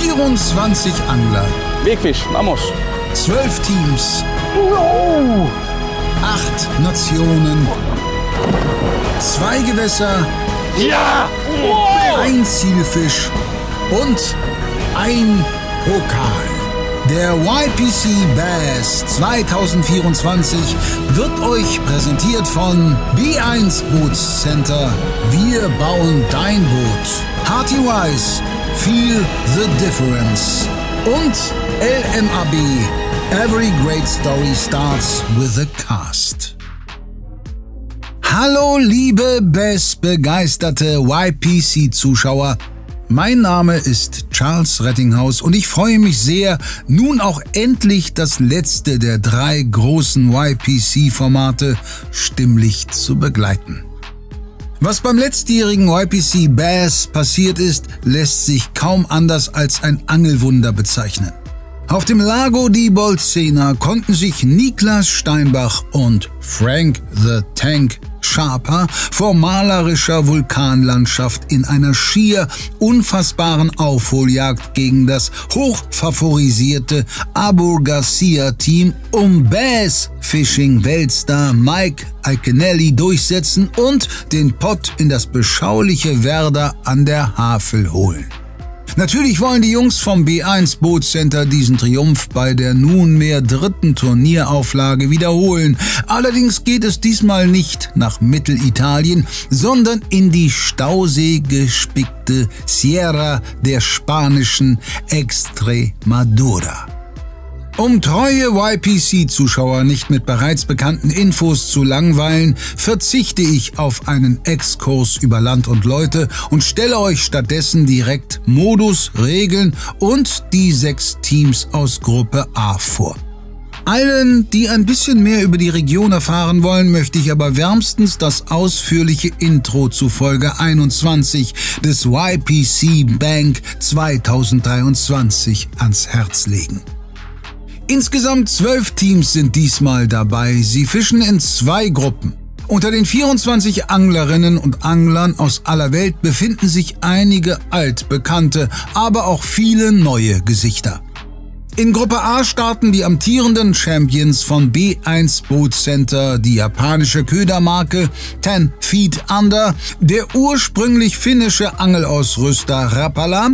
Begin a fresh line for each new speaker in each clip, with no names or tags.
24 Angler.
Wegfisch, vamos.
12 Teams.
Oh.
8 Nationen. 2 Gewässer.
Ja! Oh.
1 Zielfisch. Und 1 Pokal. Der YPC Bass 2024 wird euch präsentiert von B1 Boots Center. Wir bauen dein Boot. Hearty Wise, feel the difference. Und LMAB, every great story starts with a cast. Hallo liebe Bass-begeisterte YPC-Zuschauer. Mein Name ist Charles Rettinghaus und ich freue mich sehr, nun auch endlich das letzte der 3 großen YPC-Formate stimmlich zu begleiten. Was beim letztjährigen YPC Bass passiert ist, lässt sich kaum anders als ein Angelwunder bezeichnen. Auf dem Lago di Bolsena konnten sich Niklas Steinbach und Frank the Tank Sharper vor malerischer Vulkanlandschaft in einer schier unfassbaren Aufholjagd gegen das hochfavorisierte Abu Garcia-Team um Bass-Fishing-Weltstar Mike Iaconelli durchsetzen und den Pott in das beschauliche Werder an der Havel holen. Natürlich wollen die Jungs vom B1 Boot Center diesen Triumph bei der nunmehr 3. Turnierauflage wiederholen. Allerdings geht es diesmal nicht nach Mittelitalien, sondern in die stauseegespickte Sierra der spanischen Extremadura. Um treue YPC-Zuschauer nicht mit bereits bekannten Infos zu langweilen, verzichte ich auf einen Exkurs über Land und Leute und stelle euch stattdessen direkt Modus, Regeln und die 6 Teams aus Gruppe A vor. Allen, die ein bisschen mehr über die Region erfahren wollen, möchte ich aber wärmstens das ausführliche Intro zu Folge 21 des YPC Bank 2023 ans Herz legen. Insgesamt 12 Teams sind diesmal dabei. Sie fischen in 2 Gruppen. Unter den 24 Anglerinnen und Anglern aus aller Welt befinden sich einige altbekannte, aber auch viele neue Gesichter. In Gruppe A starten die amtierenden Champions von B1 Boat Center, die japanische Ködermarke 10 Feet Under, der ursprünglich finnische Angelausrüster Rapala,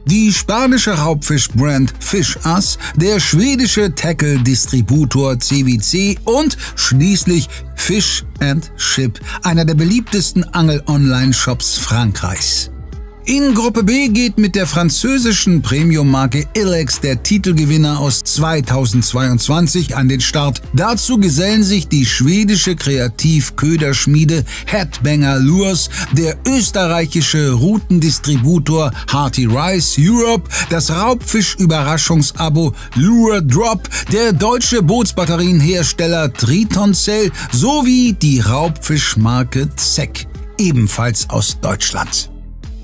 die spanische Raubfischbrand Fish Us, der schwedische Tackle-Distributor CWC und schließlich Fish and Ship, einer der beliebtesten Angel-Online-Shops Frankreichs. In Gruppe B geht mit der französischen Premium-Marke Ilex der Titelgewinner aus 2022 an den Start. Dazu gesellen sich die schwedische Kreativ-Köderschmiede Headbanger Lures, der österreichische Routendistributor Hearty Wise Europe, das Raubfisch-Überraschungsabo Lure Drop, der deutsche Bootsbatterienhersteller Tritoncell sowie die Raubfischmarke Zeck, ebenfalls aus Deutschland.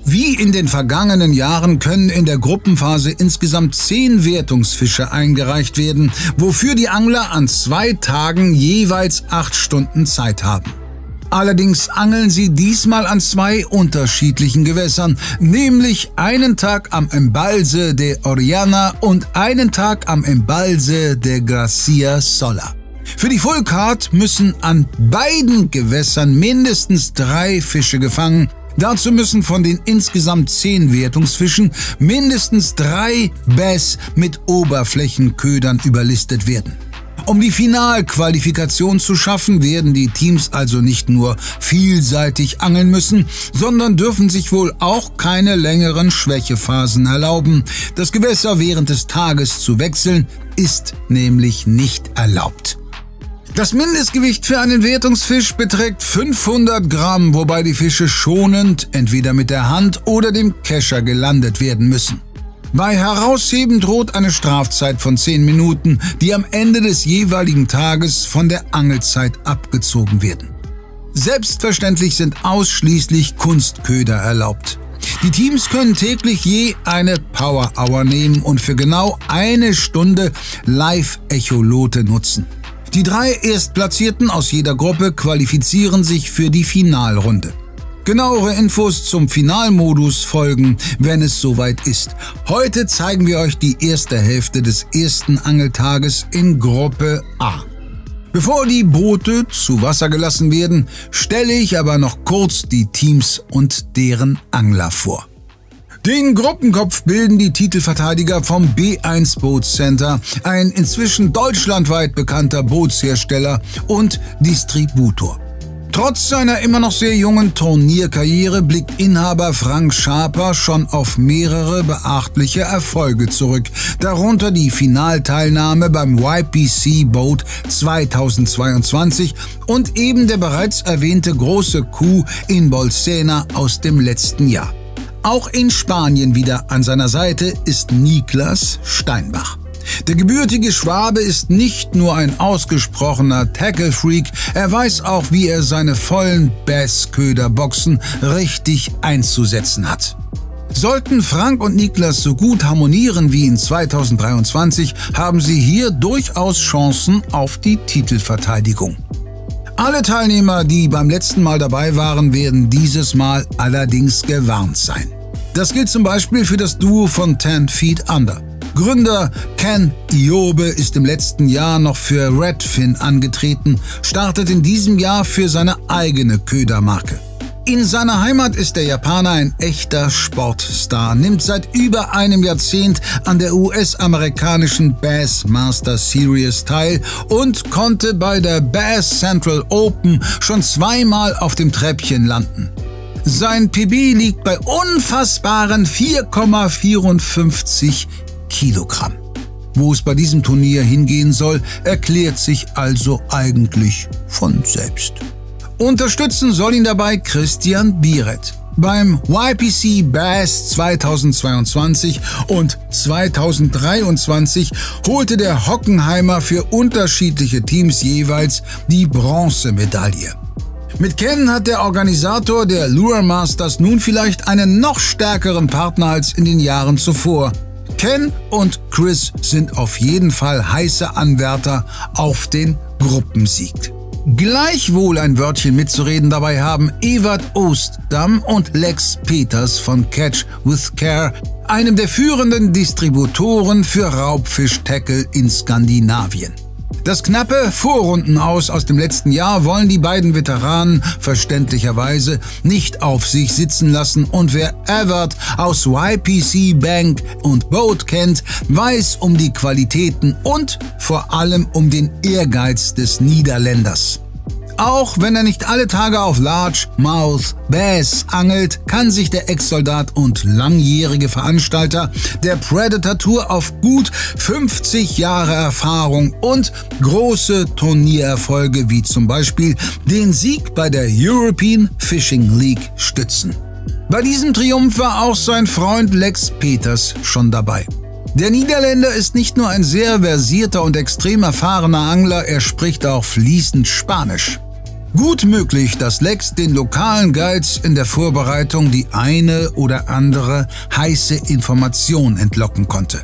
Wie in den vergangenen Jahren können in der Gruppenphase insgesamt 10 Wertungsfische eingereicht werden, wofür die Angler an 2 Tagen jeweils 8 Stunden Zeit haben. Allerdings angeln sie diesmal an 2 unterschiedlichen Gewässern, nämlich einen Tag am Embalse de Orellana und einen Tag am Embalse de Gracia Sola. Für die Fullcard müssen an beiden Gewässern mindestens 3 Fische gefangen. Dazu müssen von den insgesamt 10 Wertungsfischen mindestens 3 Bass mit Oberflächenködern überlistet werden. Um die Finalqualifikation zu schaffen, werden die Teams also nicht nur vielseitig angeln müssen, sondern dürfen sich wohl auch keine längeren Schwächephasen erlauben. Das Gewässer während des Tages zu wechseln ist nämlich nicht erlaubt. Das Mindestgewicht für einen Wertungsfisch beträgt 500 Gramm, wobei die Fische schonend entweder mit der Hand oder dem Kescher gelandet werden müssen. Bei Herausheben droht eine Strafzeit von 10 Minuten, die am Ende des jeweiligen Tages von der Angelzeit abgezogen werden. Selbstverständlich sind ausschließlich Kunstköder erlaubt. Die Teams können täglich je eine Power Hour nehmen und für genau 1 Stunde Live-Echolote nutzen. Die 3 Erstplatzierten aus jeder Gruppe qualifizieren sich für die Finalrunde. Genauere Infos zum Finalmodus folgen, wenn es soweit ist. Heute zeigen wir euch die erste Hälfte des ersten Angeltages in Gruppe A. Bevor die Boote zu Wasser gelassen werden, stelle ich aber noch kurz die Teams und deren Angler vor. Den Gruppenkopf bilden die Titelverteidiger vom B1 Boat Center, ein inzwischen deutschlandweit bekannter Bootshersteller und Distributor. Trotz seiner immer noch sehr jungen Turnierkarriere blickt Inhaber Frank Schaper schon auf mehrere beachtliche Erfolge zurück, darunter die Finalteilnahme beim YPC Boat 2022 und eben der bereits erwähnte große Coup in Bolsena aus dem letzten Jahr. Auch in Spanien wieder an seiner Seite ist Niklas Steinbach. Der gebürtige Schwabe ist nicht nur ein ausgesprochener Tackle-Freak, er weiß auch, wie er seine vollen Bassköderboxen richtig einzusetzen hat. Sollten Frank und Niklas so gut harmonieren wie in 2023, haben sie hier durchaus Chancen auf die Titelverteidigung. Alle Teilnehmer, die beim letzten Mal dabei waren, werden dieses Mal allerdings gewarnt sein. Das gilt zum Beispiel für das Duo von 10 Feet Under. Gründer Ken Iobe ist im letzten Jahr noch für Redfin angetreten, startet in diesem Jahr für seine eigene Ködermarke. In seiner Heimat ist der Japaner ein echter Sportstar, nimmt seit über einem Jahrzehnt an der US-amerikanischen Bassmaster Series teil und konnte bei der Bass Central Open schon zweimal auf dem Treppchen landen. Sein PB liegt bei unfassbaren 4,54 Kilogramm. Wo es bei diesem Turnier hingehen soll, erklärt sich also eigentlich von selbst. Unterstützen soll ihn dabei Christian Biret. Beim YPC Bass 2022 und 2023 holte der Hockenheimer für unterschiedliche Teams jeweils die Bronzemedaille. Mit Ken hat der Organisator der Lure Masters nun vielleicht einen noch stärkeren Partner als in den Jahren zuvor. Ken und Chris sind auf jeden Fall heiße Anwärter auf den Gruppensieg. Gleichwohl ein Wörtchen mitzureden dabei haben Evert Oostdam und Lex Peters von Catch with Care, einem der führenden Distributoren für Raubfisch-Tackle in Skandinavien. Das knappe Vorrundenaus aus dem letzten Jahr wollen die beiden Veteranen verständlicherweise nicht auf sich sitzen lassen und wer Evert aus YPC Bank und Boat kennt, weiß um die Qualitäten und vor allem um den Ehrgeiz des Niederländers. Auch wenn er nicht alle Tage auf Largemouth Bass angelt, kann sich der Ex-Soldat und langjährige Veranstalter der Predator Tour auf gut 50 Jahre Erfahrung und große Turniererfolge wie zum Beispiel den Sieg bei der European Fishing League stützen. Bei diesem Triumph war auch sein Freund Lex Peters schon dabei. Der Niederländer ist nicht nur ein sehr versierter und extrem erfahrener Angler, er spricht auch fließend Spanisch. Gut möglich, dass Lex den lokalen Guides in der Vorbereitung die eine oder andere heiße Information entlocken konnte.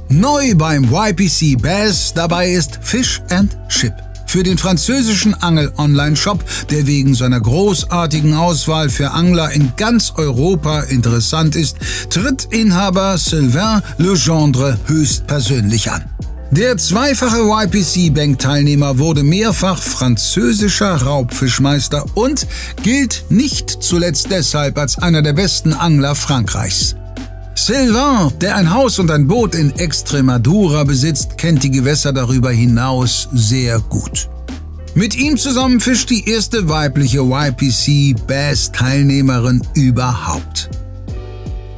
Neu beim YPC Bass dabei ist Fish and Chip. Für den französischen Angel-Online-Shop, der wegen seiner großartigen Auswahl für Angler in ganz Europa interessant ist, tritt Inhaber Sylvain Legendre höchstpersönlich an. Der zweifache YPC-Bank-Teilnehmer wurde mehrfach französischer Raubfischmeister und gilt nicht zuletzt deshalb als einer der besten Angler Frankreichs. Sylvain, der ein Haus und ein Boot in Extremadura besitzt, kennt die Gewässer darüber hinaus sehr gut. Mit ihm zusammen fischt die erste weibliche YPC-Bass-Teilnehmerin überhaupt.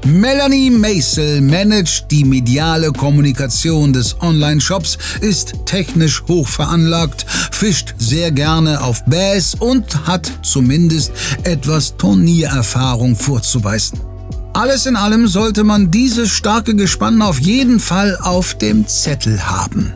Melanie Maisel managt die mediale Kommunikation des Online-Shops, ist technisch hoch veranlagt, fischt sehr gerne auf Bass und hat zumindest etwas Turniererfahrung vorzuweisen. Alles in allem sollte man dieses starke Gespann auf jeden Fall auf dem Zettel haben.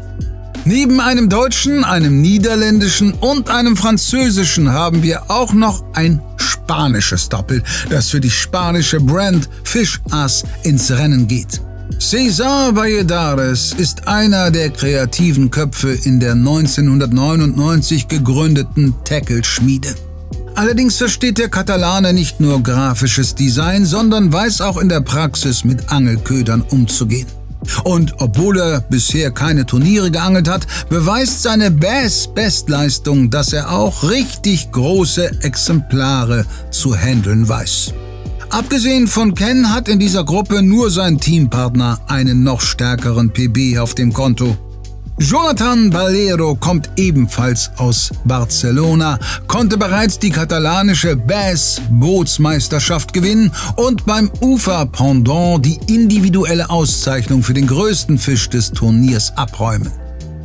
Neben einem deutschen, einem niederländischen und einem französischen haben wir auch noch ein spanisches Doppel, das für die spanische Brand Fish Us ins Rennen geht. César Valladares ist einer der kreativen Köpfe in der 1999 gegründeten Tackle-Schmiede. Allerdings versteht der Katalane nicht nur grafisches Design, sondern weiß auch in der Praxis mit Angelködern umzugehen. Und obwohl er bisher keine Turniere geangelt hat, beweist seine Bestleistung, dass er auch richtig große Exemplare zu handeln weiß. Abgesehen von Ken hat in dieser Gruppe nur sein Teampartner einen noch stärkeren PB auf dem Konto. Jonathan Ballero kommt ebenfalls aus Barcelona, konnte bereits die katalanische Bass-Bootsmeisterschaft gewinnen und beim Ufer-Pendant die individuelle Auszeichnung für den größten Fisch des Turniers abräumen.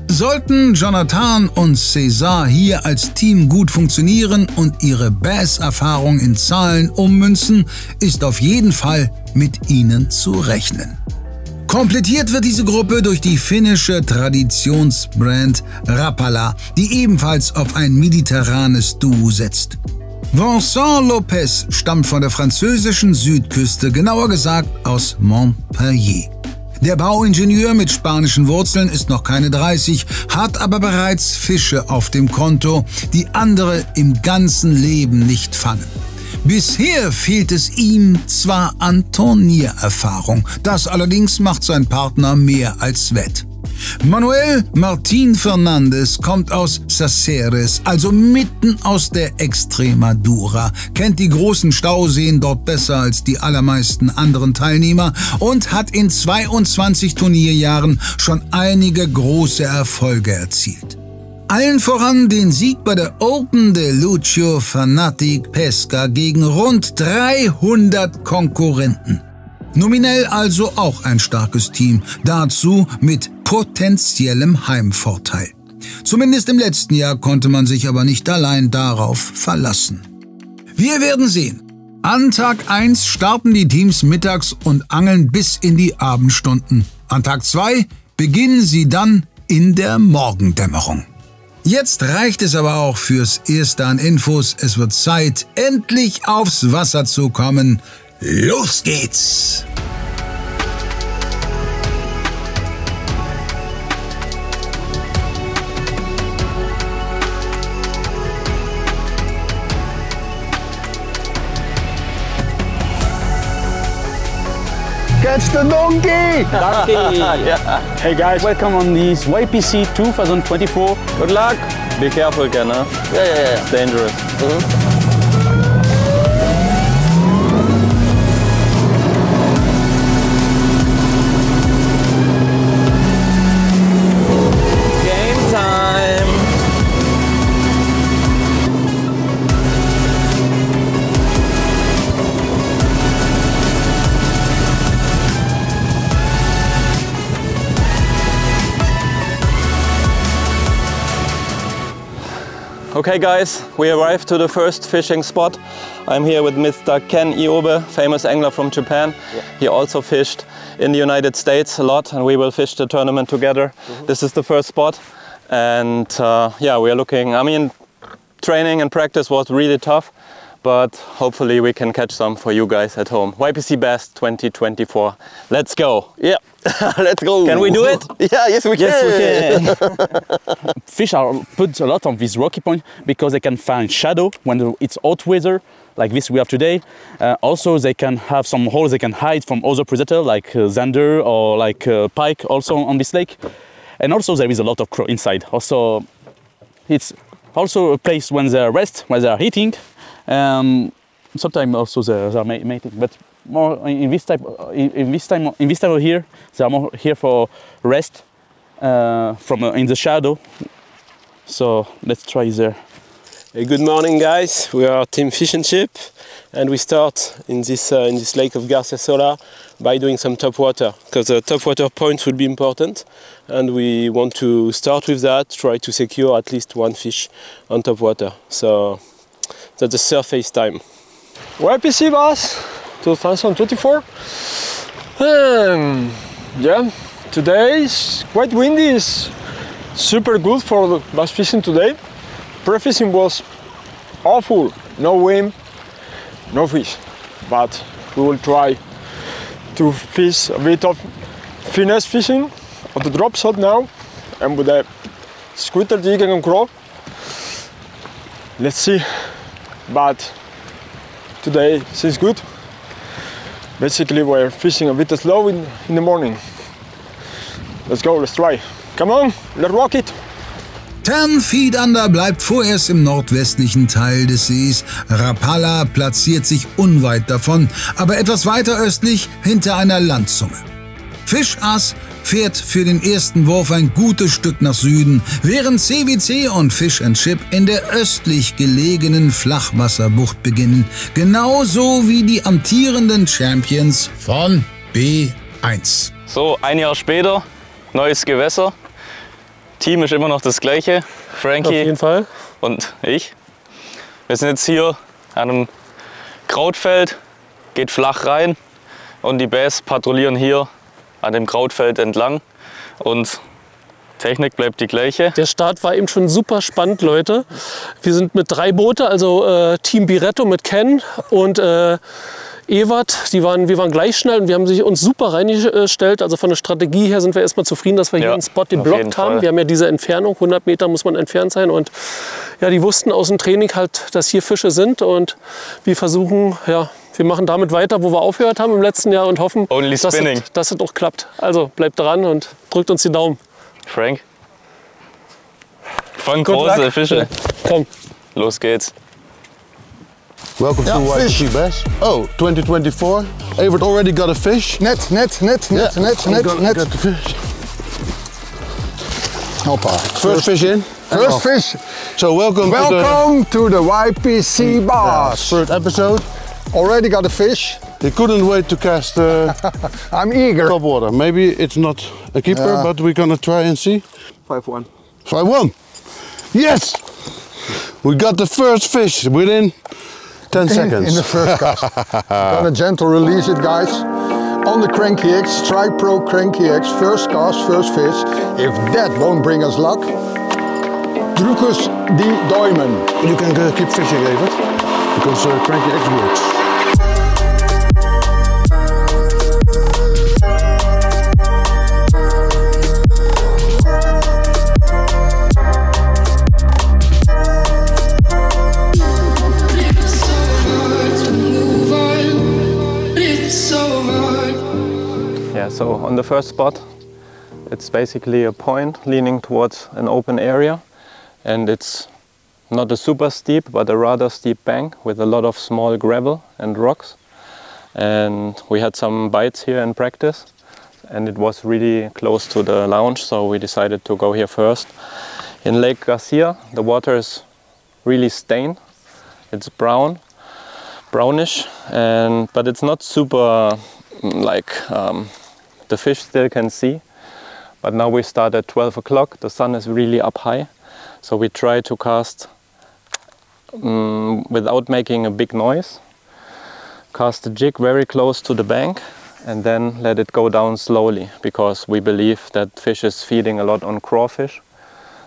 Sollten Jonathan und César hier als Team gut funktionieren und ihre Bass-Erfahrung in Zahlen ummünzen, ist auf jeden Fall mit ihnen zu rechnen. Komplettiert wird diese Gruppe durch die finnische Traditionsbrand Rapala, die ebenfalls auf ein mediterranes Duo setzt. Vincent Lopez stammt von der französischen Südküste, genauer gesagt aus Montpellier. Der Bauingenieur mit spanischen Wurzeln ist noch keine 30, hat aber bereits Fische auf dem Konto, die andere im ganzen Leben nicht fangen. Bisher fehlt es ihm zwar an Turniererfahrung, das allerdings macht sein Partner mehr als wett. Manuel Martín Fernández kommt aus Caceres, also mitten aus der Extremadura, kennt die großen Stauseen dort besser als die allermeisten anderen Teilnehmer und hat in 22 Turnierjahren schon einige große Erfolge erzielt. Allen voran den Sieg bei der Open de Lucio Fanatic Pesca gegen rund 300 Konkurrenten. Nominell also auch ein starkes Team, dazu mit potenziellem Heimvorteil. Zumindest im letzten Jahr konnte man sich aber nicht allein darauf verlassen. Wir werden sehen. An Tag 1 starten die Teams mittags und angeln bis in die Abendstunden. An Tag 2 beginnen sie dann in der Morgendämmerung. Jetzt reicht es aber auch fürs Erste an Infos. Es wird Zeit, endlich aufs Wasser zu kommen. Los geht's!
Catch the donkey!
Yeah.
Hey guys, welcome on this YPC 2024.
Good luck. Be careful, Ken, huh?
Yeah.
It's dangerous. Game time. Okay guys, we arrived to the first fishing spot. I'm here with Mr. Ken Iobe, famous angler from Japan. Yeah. He also fished in the United States a lot and we will fish the tournament together. This is the first spot and yeah, we are looking, I mean, training and practice was really tough, but hopefully we can catch some for you guys at home. YPC Bass 2024. Let's go.
Yeah, let's go.
Can we do it?
Yeah, yes we can.
Yes, we can.
Fish are put a lot on this rocky point because they can find shadow when it's hot weather, like this we have today. Also, they can have some holes they can hide from other predators like zander or like pike also on this lake. And also there is a lot of crow inside. Also, it's also a place when they rest, when they are eating. Sometimes also they are mating, but more in this time of year, they are more here for rest from in the shadow. So let's try there.
Good morning, guys. We are Team Fish and Chip, and we start in this lake of Garciasola by doing some top water, because the top water points will be important, and we want to start with that, try to secure at least one fish on top water. So that's the surface time.
YPC Bass 2024. Yeah, today is quite windy. It's super good for the bass fishing today. Pre-fishing was awful. No wind, no fish. But we will try to fish a bit of finesse fishing on the drop shot now and with a squid jig and crawl. Let's see but today seems good. Basically, we're fishing a bit slow in the morning. Let's go, let's try. Come on, let's rock it.
10 feet under bleibt vorerst im nordwestlichen Teil des Sees. Rapala platziert sich unweit davon, aber etwas weiter östlich hinter einer Landzunge. Fischass fährt für den ersten Wurf ein gutes Stück nach Süden, während CWC und Fish and Chip in der östlich gelegenen Flachwasserbucht beginnen, genauso wie die amtierenden Champions von B1.
So, ein Jahr später, neues Gewässer. Team ist immer noch das gleiche, Frankie
Auf jeden Fall.
und ich. Wir sind jetzt hier an einem Krautfeld, geht flach rein und die Bass patrouillieren hier an dem Krautfeld entlang und Technik bleibt die gleiche.
Der Start war eben schon super spannend, Leute. Wir sind mit 3 Boote, also Team Biretto mit Ken und Ewart, wir waren gleich schnell und wir haben uns super reingestellt. Also von der Strategie her sind wir erstmal zufrieden, dass wir hier einen Spot geblockt haben. Wir haben ja diese Entfernung, 100 Meter muss man entfernt sein. Und ja, die wussten aus dem Training halt, dass hier Fische sind. Und wir versuchen, ja, wir machen damit weiter, wo wir aufgehört haben im letzten Jahr und hoffen, dass es auch klappt. Also bleibt dran und drückt uns die Daumen.
Frank, fang große Fische.
Komm.
Los geht's.
Welcome to YPC Bass. Oh, 2024. Evert already got a fish.
Net.
Got the fish.
Hoppa.
First fish in.
First fish.
So welcome
to the YPC Bass.
First episode.
Already got a fish.
He couldn't wait to cast
I'm eager.
top water. Maybe it's not a keeper, but we're gonna try and see.
5-1.
5-1. Yes! We got the first fish within 10 seconds.
In the first cast. Gonna gentle release it, guys. On the Cranky X, Strike Pro Cranky X, first cast, first fish. If that won't bring us luck, Drukus die Duimen.
You can keep fishing, Evert, because Cranky X works.
So on the first spot, it's basically a point leaning towards an open area, and it's not a super steep but a rather steep bank with a lot of small gravel and rocks. And we had some bites here in practice and it was really close to the lounge, so we decided to go here first. In Lake Garcia the water is really stained, it's brownish, but it's not super like the fish still can see. But now we start at 12 o'clock, the sun is really up high, so we try to cast without making a big noise. Cast the jig very close to the bank and then let it go down slowly, because we believe that fish is feeding a lot on crawfish.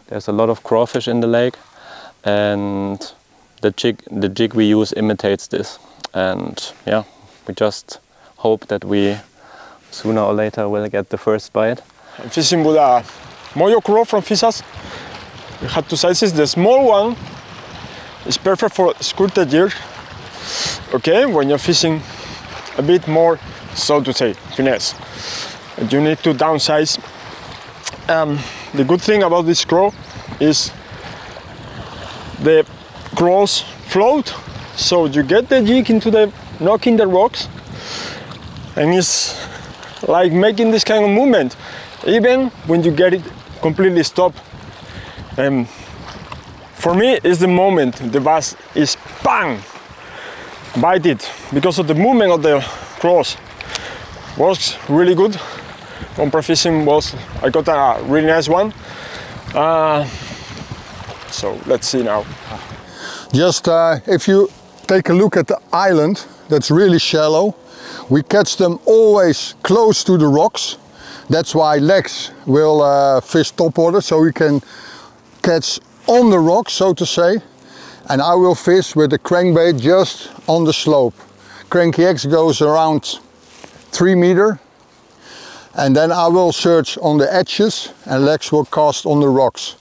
There's a lot of crawfish in the lake, and the jig we use imitates this. And yeah, we just hope that we sooner or later will get the first bite.
I'm fishing with a Moyo Crow from Fisas. We have 2 sizes. The small one is perfect for skirted jig. Okay, when you're fishing a bit more, so to say, finesse, and you need to downsize. The good thing about this crow is the crows float, so you get the jig into the knocking the rocks, and it's like making this kind of movement, even when you get it completely stopped. For me, it's the moment the bass is bang, bite it, because of the movement of the crows. Works really good. Compra fishing I got a really nice one. So let's see now.
Just if you take a look at the island, that's really shallow. We catch them always close to the rocks. That's why Lex will fish topwater, so we can catch on the rocks, so to say. And I will fish with the crankbait just on the slope. Cranky X goes around 3 meters. And then I will search on the edges and Lex will cast on the rocks.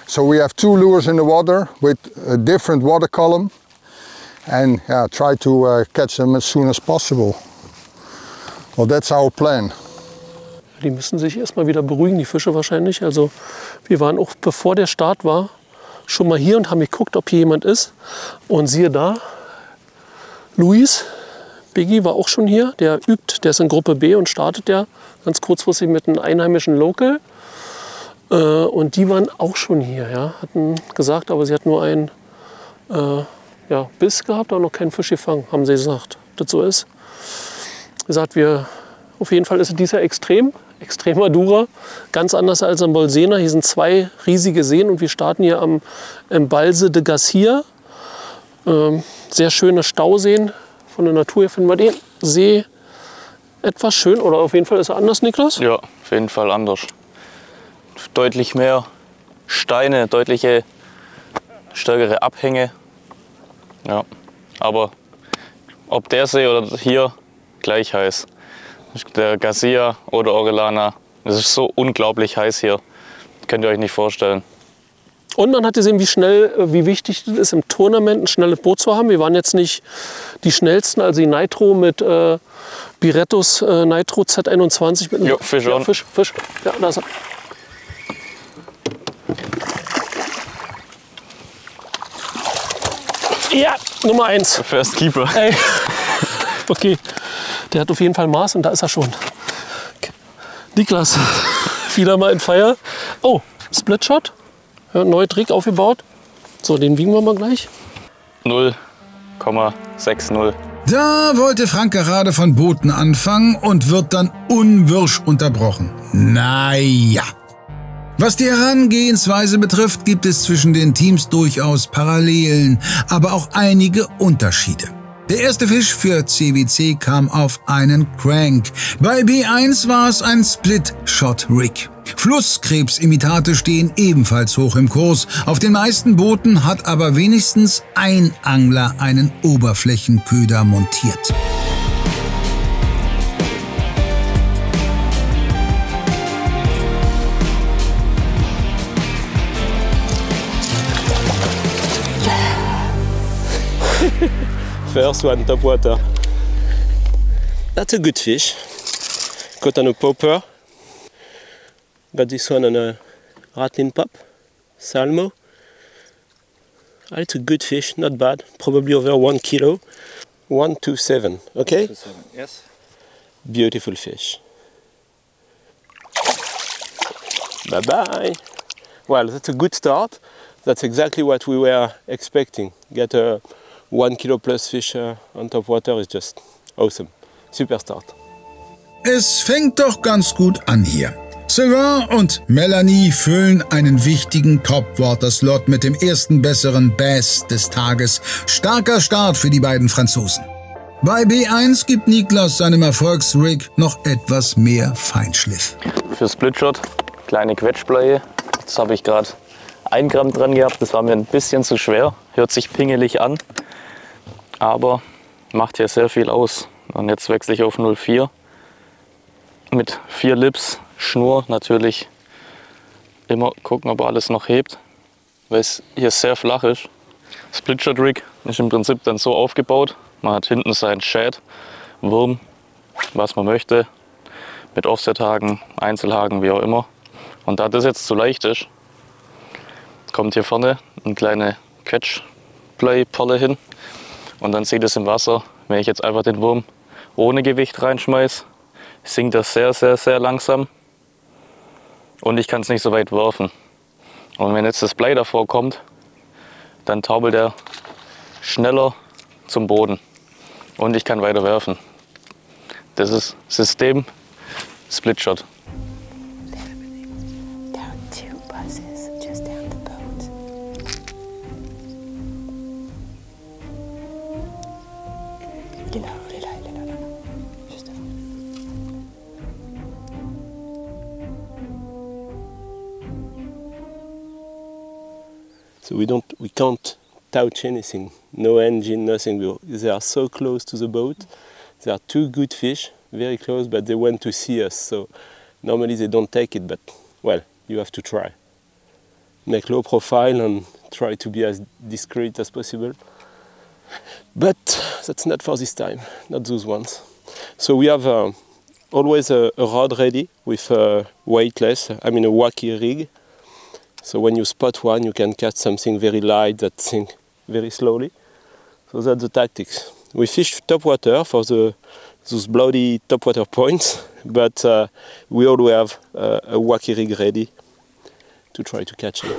So we have 2 lures in the water with a different water column. and try to catch them as soon as possible. Well, that's our plan.
Die müssen sich erstmal wieder beruhigen, die Fische wahrscheinlich. Also wir waren auch, bevor der Start war, schon mal hier und haben geguckt, ob hier jemand ist. Und siehe da, Luis, Biggie war auch schon hier. Der übt, der ist in Gruppe B und startet ja ganz kurzfristig mit einem einheimischen Local. Und die waren auch schon hier, ja. Hatten gesagt, aber sie hat nur einen Biss gehabt, aber noch keinen Fisch gefangen, haben sie gesagt. Das so ist. Gesagt, auf jeden Fall ist es dieses Jahr extrem Madura, ganz anders als am Bolsena. Hier sind 2 riesige Seen und wir starten hier am Embalse de Garcia. Sehr schöne Stauseen. Von der Natur her finden wir den See etwas schön, oder auf jeden Fall ist er anders, Niklas?
Ja, auf jeden Fall anders. Deutlich mehr Steine, deutliche stärkere Abhänge. Ja, aber ob der See oder hier, gleich heiß. Der Garcia oder Orellana, es ist so unglaublich heiß hier. Könnt ihr euch nicht vorstellen.
Und man hat gesehen, wie wichtig es ist, im Tournament ein schnelles Boot zu haben. Wir waren jetzt nicht die schnellsten, also die Nitro mit Birettos Nitro Z21 mit
Jo, Fisch on.
Fisch. Ja, da ist er. Ja, Nummer 1.
First Keeper.
Ey. Okay, der hat auf jeden Fall Maß und da ist er schon. Niklas, wieder mal in Feier. Oh, Splitshot. Ja, neuer Trick aufgebaut. So, den wiegen wir mal gleich.
0,60.
Da wollte Frank gerade von Booten anfangen und wird dann unwirsch unterbrochen. Naja. Was die Herangehensweise betrifft, gibt es zwischen den Teams durchaus Parallelen, aber auch einige Unterschiede. Der erste Fisch für CWC kam auf einen Crank. Bei B1 war es ein Split-Shot-Rig. Flusskrebsimitate stehen ebenfalls hoch im Kurs. Auf den meisten Booten hat aber wenigstens ein Angler einen Oberflächenköder montiert.
First one, top water. That's a good fish. Caught on a popper. Got this one on a rattling pop, salmo. It's a good fish, not bad. Probably over 1 kilo. 127, okay?
127, yes.
Beautiful fish. Bye bye. Well, that's a good start. That's exactly what we were expecting. Get a 1 kilo plus fish on top water is just awesome. Super start.
Es fängt doch ganz gut an hier. Sylvain und Melanie füllen einen wichtigen Topwater-Slot mit dem ersten besseren Bass des Tages. Starker Start für die beiden Franzosen. Bei B1 gibt Niklas seinem Erfolgsrig noch etwas mehr Feinschliff.
Für Splitshot, kleine Quetschbleie. Jetzt habe ich gerade 1 Gramm dran gehabt. Das war mir ein bisschen zu schwer. Hört sich pingelig an, aber macht ja sehr viel aus. Und jetzt wechsle ich auf 0,4 mit 4 Lips. Schnur natürlich immer gucken, ob alles noch hebt, weil es hier sehr flach ist. Splitshot Rig ist im Prinzip dann so aufgebaut. Man hat hinten seinen Shad, Wurm, was man möchte, mit Offset-Haken, Einzelhaken, wie auch immer. Und da das jetzt zu leicht ist, kommt hier vorne eine kleine Catch-Play-Perle hin und dann sieht es im Wasser, wenn ich jetzt einfach den Wurm ohne Gewicht reinschmeiße, sinkt das sehr, sehr, sehr langsam. Und ich kann es nicht so weit werfen. Und wenn jetzt das Blei davor kommt, dann taubelt er schneller zum Boden. Und ich kann weiter werfen. Das ist System Splitshot.
So we can't touch anything, no engine, nothing. They are so close to the boat. They are 2 good fish, very close, but they want to see us. So normally they don't take it, but well, you have to try. Make low profile and try to be as discreet as possible. But that's not for this time, not those ones. So we have always a rod ready with weightless, I mean a wacky rig. So when you spot one, you can catch something very light that sinks very slowly. So that's the tactics. We fish topwater for those bloody topwater points, but we always have a wacky rig ready to try to catch them.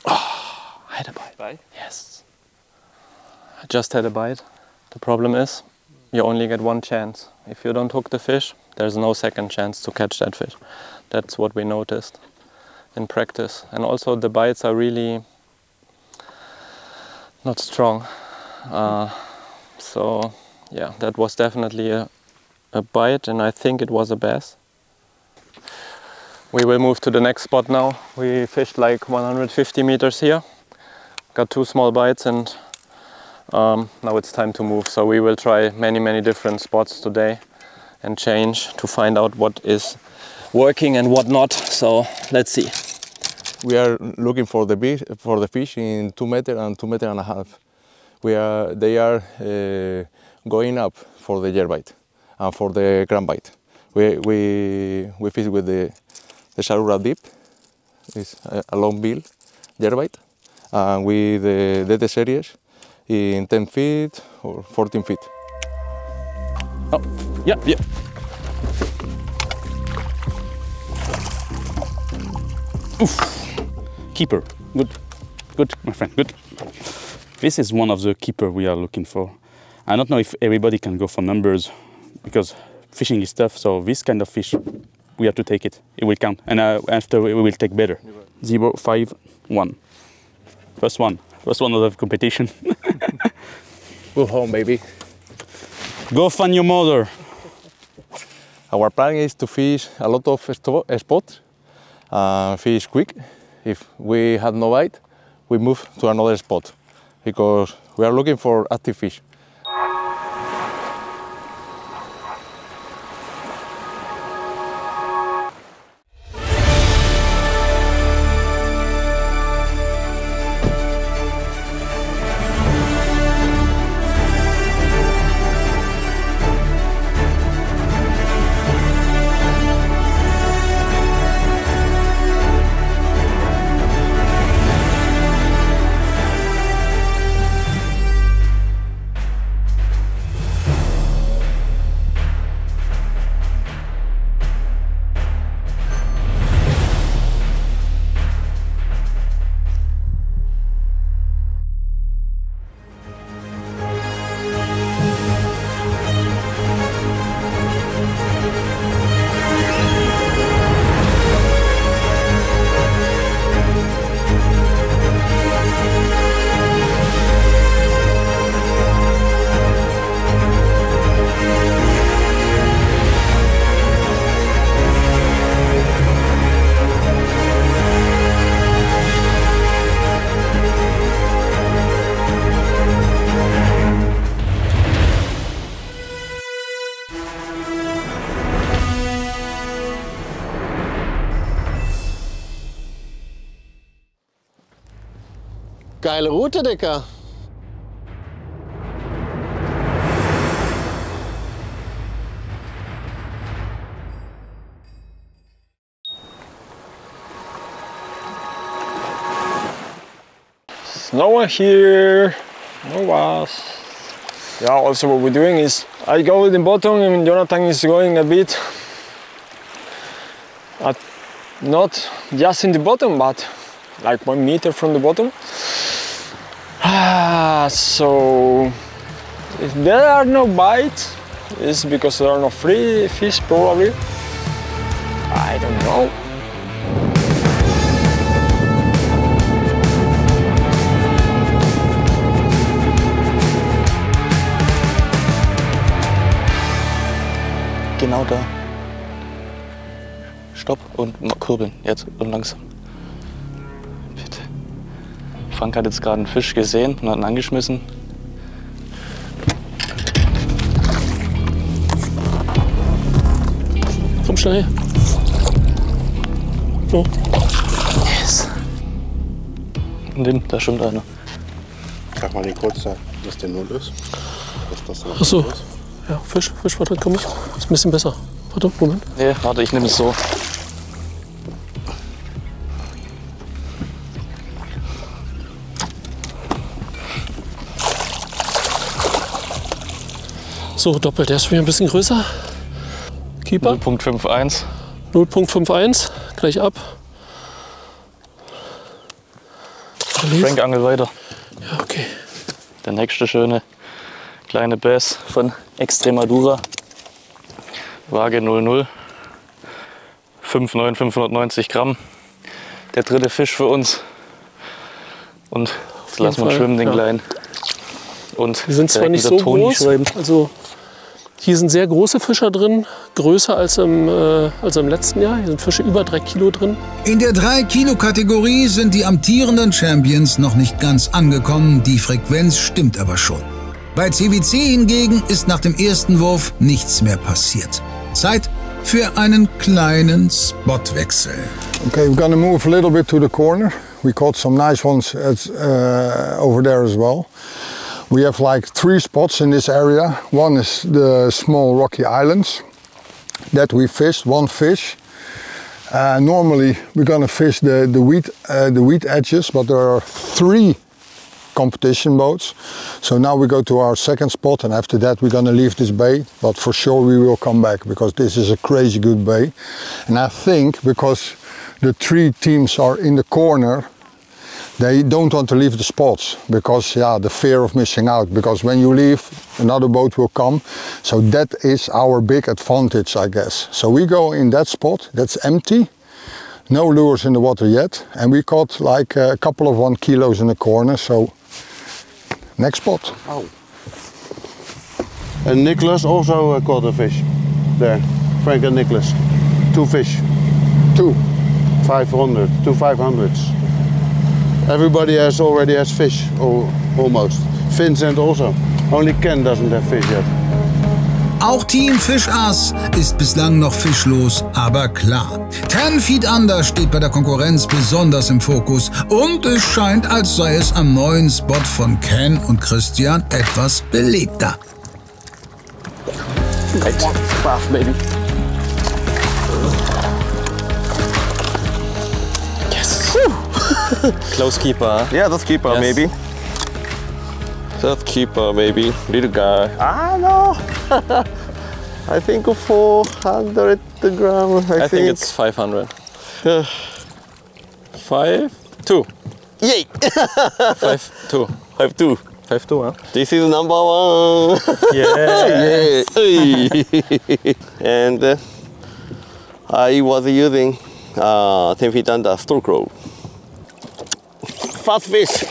Oh, I had a bite. Yes. I just had a bite. The problem is, you only get one chance. If you don't hook the fish, there's no second chance to catch that fish. That's what we noticed in practice. And also the bites are really not strong. So yeah, that was definitely a bite, and I think it was a bass. We will move to the next spot now. We fished like 150 meters here. Got 2 small bites, and now it's time to move. So we will try many different spots today and change to find out what is working and what not. So let's see.
We are looking for the fish in 2 meters and 2.5 meters. They are going up for the yerbite and for the crankbait. We fish with the Sarura dip. It's a long bill yerbite, and with the DT series in 10 feet or 14 feet.
Oh, yeah. Oof. Keeper. Good, my friend, good. This is one of the keeper we are looking for. I don't know if everybody can go for numbers, because fishing is tough, so this kind of fish, we have to take it. It will count, and after we will take better. 0, 5, 1. First one of the competition.
Go home, baby.
Go find your mother.
Our plan is to fish a lot of spots, fish quick. If we have no bite, we move to another spot, because we are looking for active fish.
Geile Route, Dicker.
No one here, no bass. Yeah, also what we're doing is I go in the bottom and Jonathan is going a bit not just in the bottom, but like 1 meter from the bottom. So if there are no bites, it's because there are no free fish probably. I don't know.
Genau da. Stopp und kurbeln, jetzt und langsam. Bitte. Frank hat jetzt gerade einen Fisch gesehen und hat ihn angeschmissen.
Komm schnell her. So.
Yes. Und da schwimmt einer.
Sag mal die Kurzzeit, dass der 0 ist. Dass das
Ach so. Ja, Fisch, warte, komm ich. Ist ein bisschen besser. Warte, Moment.
Nee, warte, ich nehme es so.
So, doppelt. Der ist schon wieder ein bisschen größer. Keeper.
0.51.
0.51. Gleich ab.
Frank angel weiter.
Ja, okay.
Der nächste schöne kleine Bass von Extremadura. Waage 00. 5,9, 590 Gramm. Der dritte Fisch für uns. Und jetzt lassen wir schwimmen, den kleinen. Und
die sind zwar nicht so groß, also hier sind sehr große Fischer drin, größer als im letzten Jahr. Hier sind Fische über 3 Kilo drin.
In der 3-Kilo-Kategorie sind die amtierenden Champions noch nicht ganz angekommen, die Frequenz stimmt aber schon. Bei CWC hingegen ist nach dem ersten Wurf nichts mehr passiert. Zeit für einen kleinen Spotwechsel.
Okay, we're gonna move a little bit to the corner. We caught some nice ones over there as well. We have like 3 spots in this area. One is the small rocky islands that we fished, 1 fish. Normally we're gonna fish the wheat edges, but there are 3 competition boats. So now we go to our second spot, and after that we're gonna leave this bay, but for sure we will come back because this is a crazy good bay. And I think because the 3 teams are in the corner, they don't want to leave the spots because, yeah, the fear of missing out. Because when you leave, another boat will come. So that is our big advantage, I guess. So we go in that spot that's empty, no lures in the water yet, and we caught like a couple of 1 kilos in the corner. So next spot.
Oh. And Nicholas also caught a fish there. Frank and Nicholas, 2 fish. 2 500s. Everybody already has fish, almost. Vincent also. Only Ken doesn't have fish yet.
Auch Team Fischass ist bislang noch fischlos, aber klar. 10 Feet Under steht bei der Konkurrenz besonders im Fokus und es scheint, als sei es am neuen Spot von Ken und Christian etwas belebter.
Fast, baby.
Yes. Close keeper.
Yeah, that's keeper,
Yes.
maybe. That's keeper, baby. Little guy. Ah, no. I think 400 grams.
I think it's 500. 5, 2.
Yay!
5, 2.
5-2.
5-2, huh?
This is number 1.
Yeah.
And I was using 10 feet under stroke rope. Fast fish.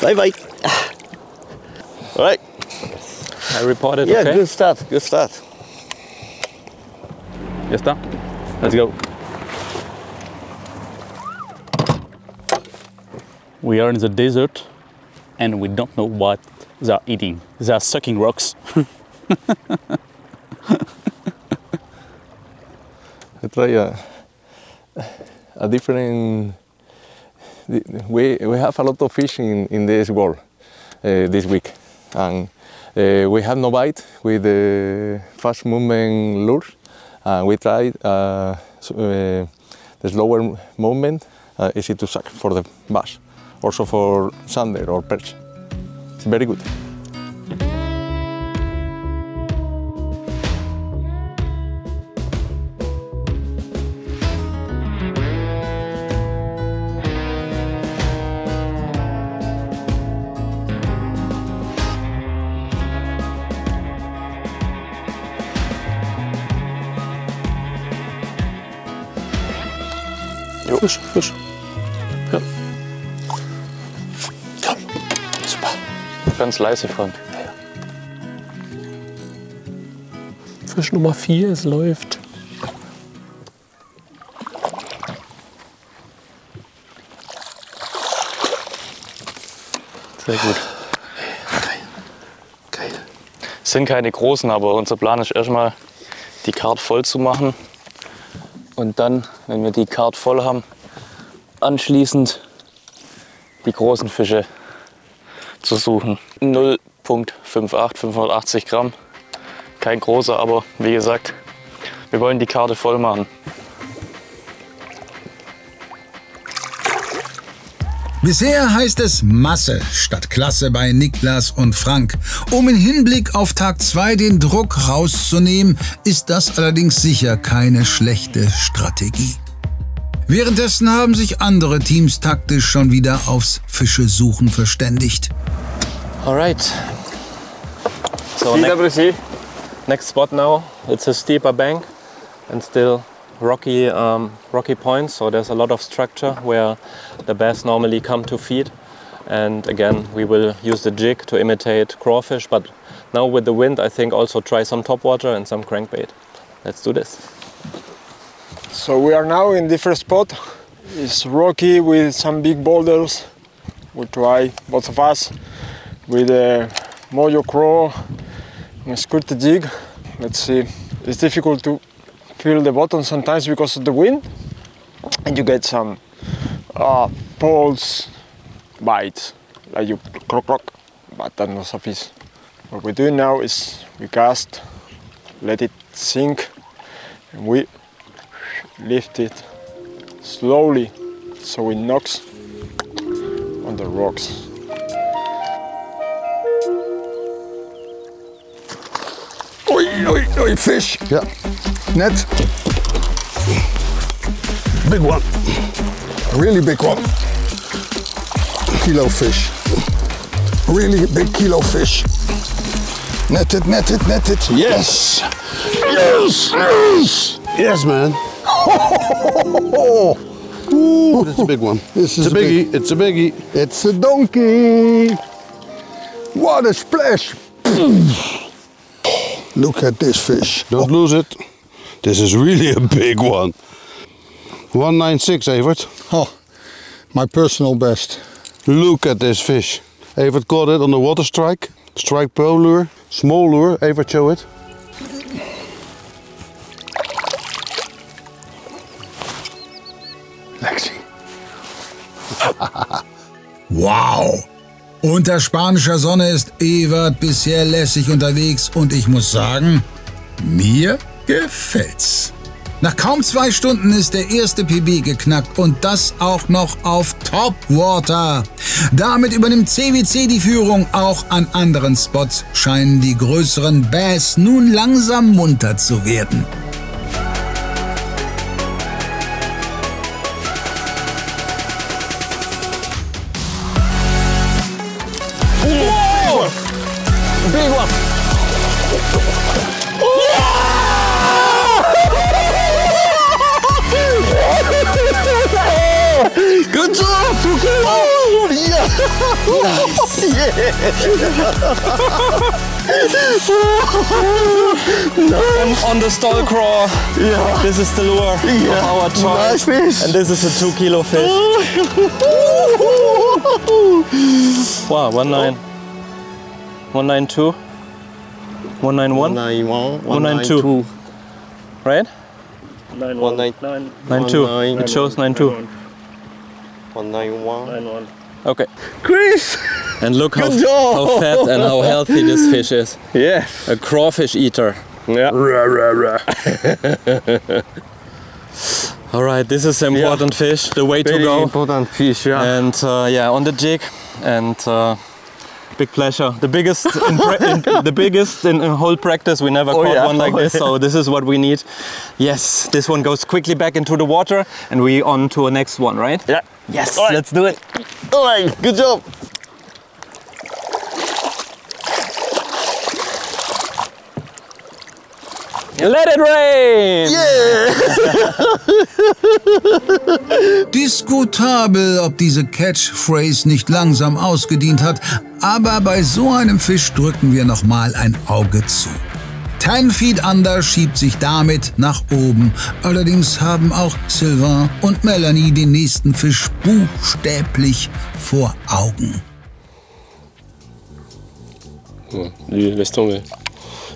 Bye bye. All right.
I reported,
Yeah,
okay?
good start. Good start.
Yes, sir. Let's go. We are in the desert and we don't know what they are eating. They are sucking rocks.
I try a different. We have a lot of fish in this world this week, and we have no bite with the fast movement lures, and we tried the slower movement, easy to suck for the bass, also for sander or perch. It's very good.
Fisch, Fisch. Ja. Komm, super.
Ganz leise, Frank.
Fisch Nummer 4, es läuft.
Sehr gut.
Geil.
Es sind keine großen, aber unser Plan ist erstmal die Karte voll zu machen. Und dann, wenn wir die Karte voll haben, anschließend die großen Fische zu suchen. 0,58, 580 Gramm. Kein großer, aber wie gesagt, wir wollen die Karte voll machen.
Bisher heißt es Masse statt Klasse bei Niklas und Frank. Um in Hinblick auf Tag 2 den Druck rauszunehmen, ist das allerdings sicher keine schlechte Strategie. Währenddessen haben sich andere Teams taktisch schon wieder aufs Fischesuchen verständigt.
Alright. So next spot now, it's a steeper bank and still rocky points, so there's a lot of structure where the bass normally come to feed. And again, we will use the jig to imitate crawfish, but now with the wind, I think also try some topwater and some crankbait. Let's do this.
So we are now in different spot. It's rocky with some big boulders. We try, both of us, with a Mojo Craw and a Squirty jig. Let's see. It's difficult to feel the bottom sometimes because of the wind, and you get some pulse bites, like you croak croak, but that's not a fish. What we're doing now is we cast, let it sink, and we lift it slowly so it knocks on the rocks.
Oi, oi, oi, fish. Yeah. Net. Big one. Really big one. Kilo fish. Really big kilo fish. Net it, net it, net it. Yes. Yes. Yes.
Yes, man. Ooh, that's a big one.
This
is
a
biggie.
big.
It's a biggie.
It's a donkey. What a splash. Look at this fish.
Don't lose it. This is really a big one. 196, Evert.
Oh, my personal best.
Look at this fish. Evert caught it on the Water Strike. Strike Pro lure. Small lure. Evert, show it.
Lexi.
Wow! Unter spanischer Sonne ist Evert bisher lässig unterwegs und ich muss sagen, mir gefällt's. Nach kaum 2 Stunden ist der erste PB geknackt und das auch noch auf Topwater. Damit übernimmt CWC die Führung. Auch an anderen Spots scheinen die größeren Bass nun langsam munter zu werden.
Big one.
Good job! Oh, yeah! Nice!
Yeah! On the stall craw,
Yeah.
this is the lure of our choice.
Nice fish!
And this is a 2 kilo fish. Wow, 192, 191, 192, right? 92. It shows 92.
191.
Okay.
Chris!
And look how
job!
fat and how healthy this fish is.
Yes.
A crawfish eater.
Yeah.
All right, this is an important fish, the way to
Very
go.
important fish, yeah.
And yeah, on the jig, and big pleasure. The biggest, in whole practice. We never caught one like this, so this is what we need. Yes, this one goes quickly back into the water, and we on to a next one, right?
Yeah.
Yes,
All right.
let's do it.
All right, good job.
Let it rain!
Diskutabel, ob diese Catchphrase nicht langsam ausgedient hat, aber bei so einem Fisch drücken wir nochmal ein Auge zu. 10 Feet Under schiebt sich damit nach oben. Allerdings haben auch Sylvain und Melanie den nächsten Fisch buchstäblich vor Augen.
Lui, laisse tomber.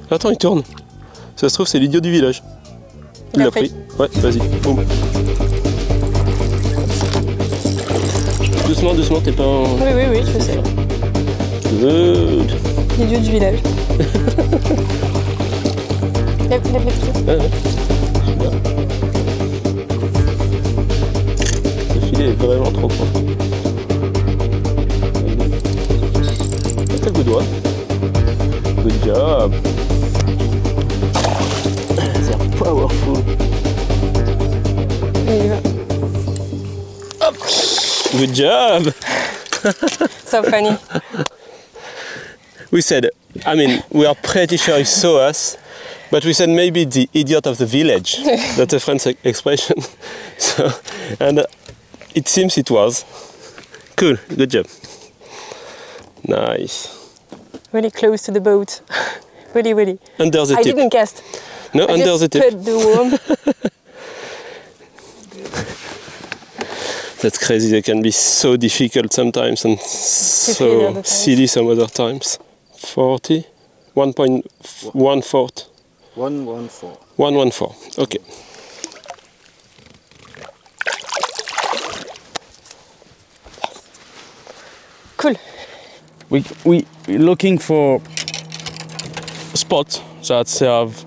Attends, il tourne. Ça se trouve, c'est l'idiot du village. Il l'a pris. Ouais, vas-y. Boum. doucement, doucement, t'es pas en...
Oui, oui, oui, je sais.
Good.
Les dieux du village. Lève les pieds.
Ouais. Super. Le filet est vraiment trop profond. Très good one. Good job. C'est powerful. Hop. Good job.
So funny.
We said, I mean, we are pretty sure he saw us, but we said maybe the idiot of the village. That's a French expression. So, and it seems it was. Cool, good job. Nice.
Really close to the boat. Really, really.
Under the
I
tip.
didn't cast.
No, under the tip.
I just put the worm.
That's crazy, they can be so difficult sometimes and so silly some other times. 40? 1.14.
114.
114, okay.
Cool.
We looking for spots that have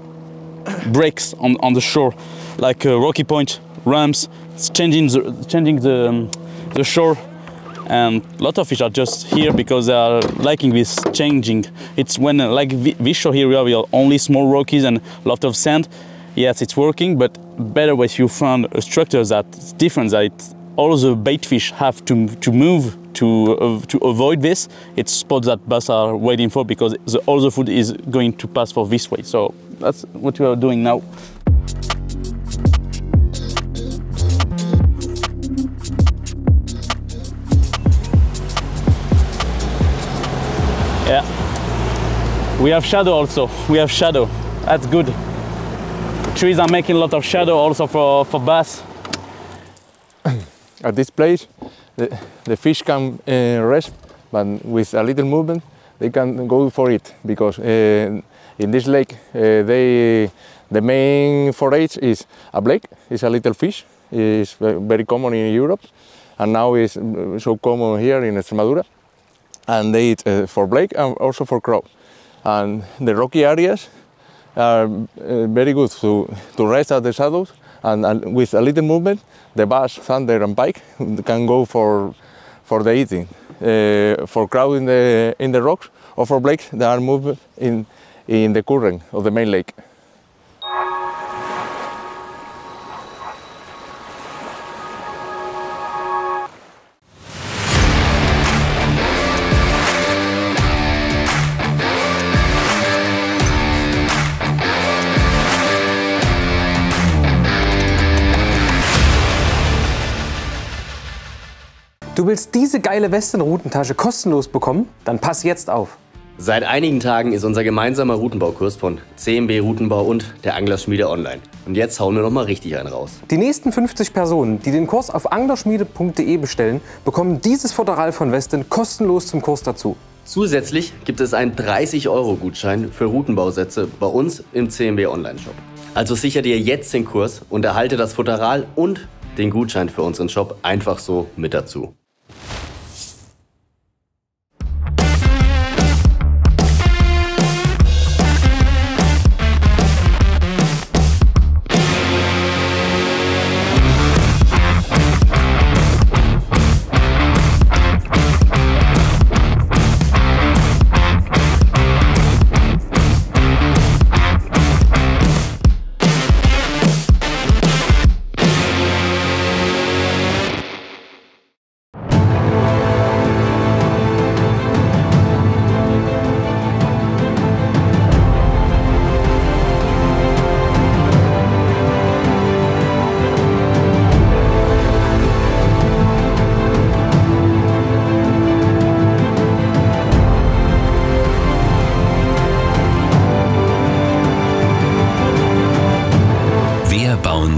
breaks on the shore, like Rocky Point, ramps, changing the shore, and a lot of fish are just here because they are liking this changing. It's when like this shore here we are only small rockies and a lot of sand. Yes, it's working, but better if you find a structure that's different, that all the bait fish have to move to avoid this. It's spots that bass are waiting for because all the food is going to pass for this way. So that's what we are doing now. Yeah, we have shadow also. We have shadow. That's good. Trees are making a lot of shadow also for bass.
At this place, the fish can rest, but with a little movement, they can go for it because in this lake, the main forage is a blake. It's a little fish. It's very common in Europe, and now it's so common here in Extremadura. And they eat for blake and also for crow. And the rocky areas are very good to rest at the shadows, and with a little movement, the bass, thunder and pike can go for the eating. For crow in the rocks or for blake, they are moved in the current of the main lake.
Du willst diese geile Western-Routentasche kostenlos bekommen? Dann pass jetzt auf!
Seit einigen Tagen ist unser gemeinsamer Routenbaukurs von CMB Routenbau und der Anglerschmiede online. Und jetzt hauen wir noch mal richtig einen raus.
Die nächsten 50 Personen, die den Kurs auf anglerschmiede.de bestellen, bekommen dieses Futteral von Western kostenlos zum Kurs dazu.
Zusätzlich gibt es einen 30-Euro-Gutschein für Routenbausätze bei uns im CMB Online-Shop. Also sicher dir jetzt den Kurs und erhalte das Futteral und den Gutschein für unseren Shop einfach so mit dazu.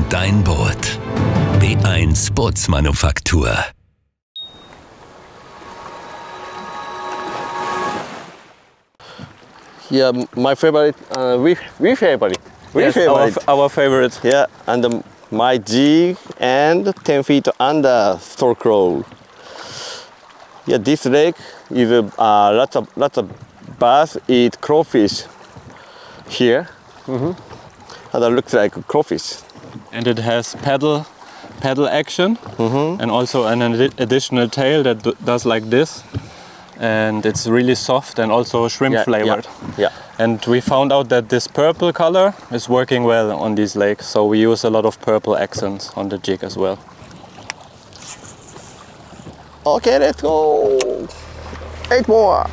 Dein Boot. B1 Bootsmanufaktur.
Yeah, my favorite, we favorite.
Yes, our favorite.
Yeah, and my jig and 10 feet under stork roll. Yeah, this lake is lots of bass eat crawfish here, and it looks like crawfish.
And it has paddle action, and also an additional tail that does like this, and it's really soft and also shrimp flavored.
Yeah.
And we found out that this purple color is working well on these lakes, so we use a lot of purple accents on the jig as well.
Okay, let's go. 8 more.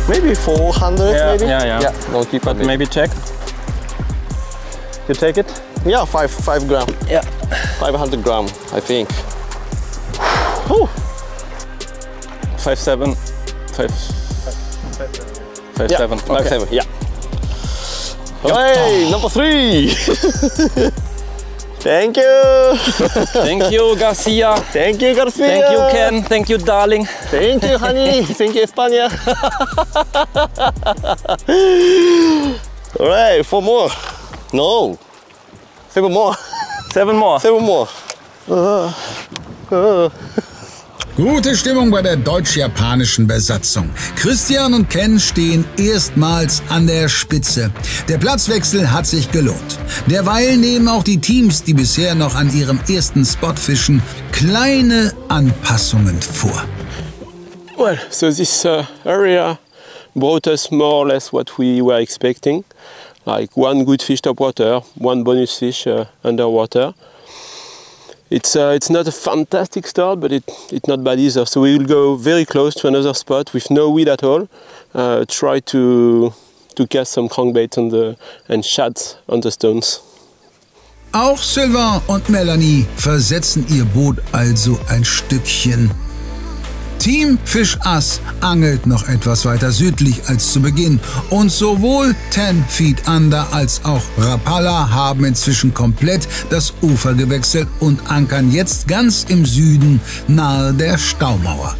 Maybe 400, maybe?
Yeah.
Don't keep
but maybe check. You take it?
Yeah, 5 gram.
Yeah.
500 gram, I think.
5.7. 5.7.
5.7, yeah. Hey, number 3. Thank you.
Thank you, Garcia.
Thank you, Garcia.
Thank you, Ken. Thank you, darling.
Thank you, honey. Thank you, España. All right, 4 more. No, 7 more.
7 more.
7 more.
Gute Stimmung bei der deutsch-japanischen Besatzung. Christian und Ken stehen erstmals an der Spitze. Der Platzwechsel hat sich gelohnt. Derweil nehmen auch die Teams, die bisher noch an ihrem ersten Spot fischen, kleine Anpassungen vor.
Well, so this area brought us more or less what we were expecting. Like 1 good fish top water, 1 bonus fish underwater. It's not a fantastic start, but it's not bad either. So we will go very close to another spot with no weed at all. Try to cast some crankbaits and shads on the stones.
Auch Sylvain und Melanie versetzen ihr Boot also ein Stückchen. Team Fischass angelt noch etwas weiter südlich als zu Beginn und sowohl 10 Feet Under als auch Rapala haben inzwischen komplett das Ufer gewechselt und ankern jetzt ganz im Süden nahe der Staumauer.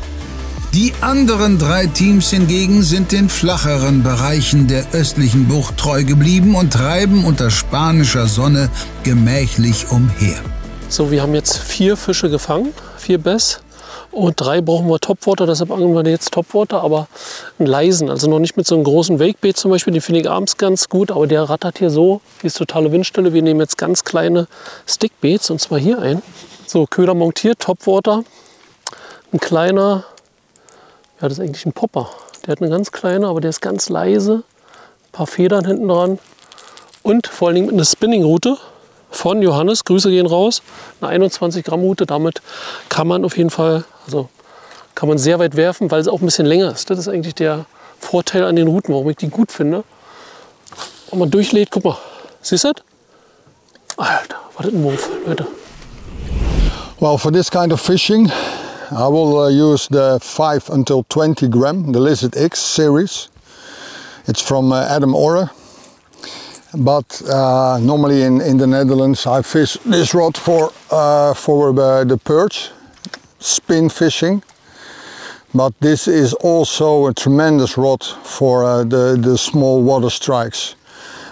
Die anderen 3 Teams hingegen sind den flacheren Bereichen der östlichen Bucht treu geblieben und treiben unter spanischer Sonne gemächlich umher.
So, wir haben jetzt 4 Fische gefangen, 4 Bass. Und 3 brauchen wir Topwater, deshalb angeln wir jetzt Topwater, aber einen leisen, also noch nicht mit so einem großen Wakebait zum Beispiel, den finde ich abends ganz gut, aber der rattert hier so, hier ist totale Windstille. Wir nehmen jetzt ganz kleine Stickbaits und zwar hier ein. So, Köder montiert, Topwater, ein kleiner, ja, das ist eigentlich ein Popper. Der hat eine ganz kleine, aber der ist ganz leise, ein paar Federn hinten dran und vor allen Dingen mit einer Spinning-Route. Von Johannes, Grüße gehen raus, eine 21 Gramm Rute, damit kann man auf jeden Fall, also kann man sehr weit werfen, weil es auch ein bisschen länger ist. Das ist eigentlich der Vorteil an den Routen, warum ich die gut finde. Wenn man durchlädt, guck mal, siehst du das? Alter, was ist ein Wurf, Leute.
Well, for this kind of fishing, I will use the 5 until 20 gram, the Lizard X series. It's from Adam Orre. But normally in the Netherlands I fish this rod for the perch, spin fishing. But this is also a tremendous rod for the small water strikes,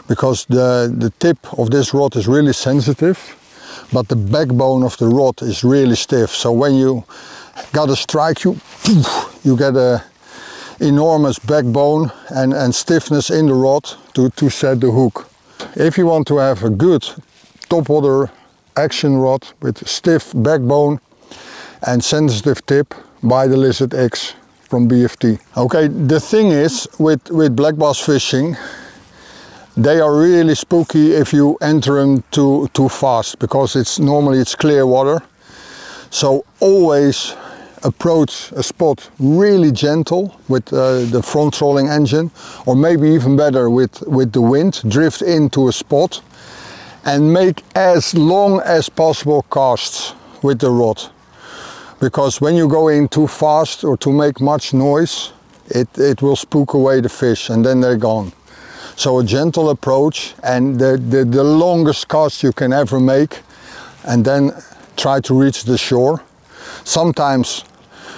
because the tip of this rod is really sensitive, but the backbone of the rod is really stiff. So when you got a strike, you get a enormous backbone and stiffness in the rod to set the hook. If you want to have a good topwater action rod with stiff backbone and sensitive tip, buy the Lizard X from BFT. Okay, the thing is with black bass fishing, they are really spooky if you enter them too fast, because normally it's clear water. So always approach a spot really gentle with the front trolling engine, or maybe even better with the wind. Drift into a spot and make as long as possible casts with the rod, because when you go in too fast or to make much noise, it will spook away the fish and then they're gone. So a gentle approach and the longest cast you can ever make, and then try to reach the shore. Sometimes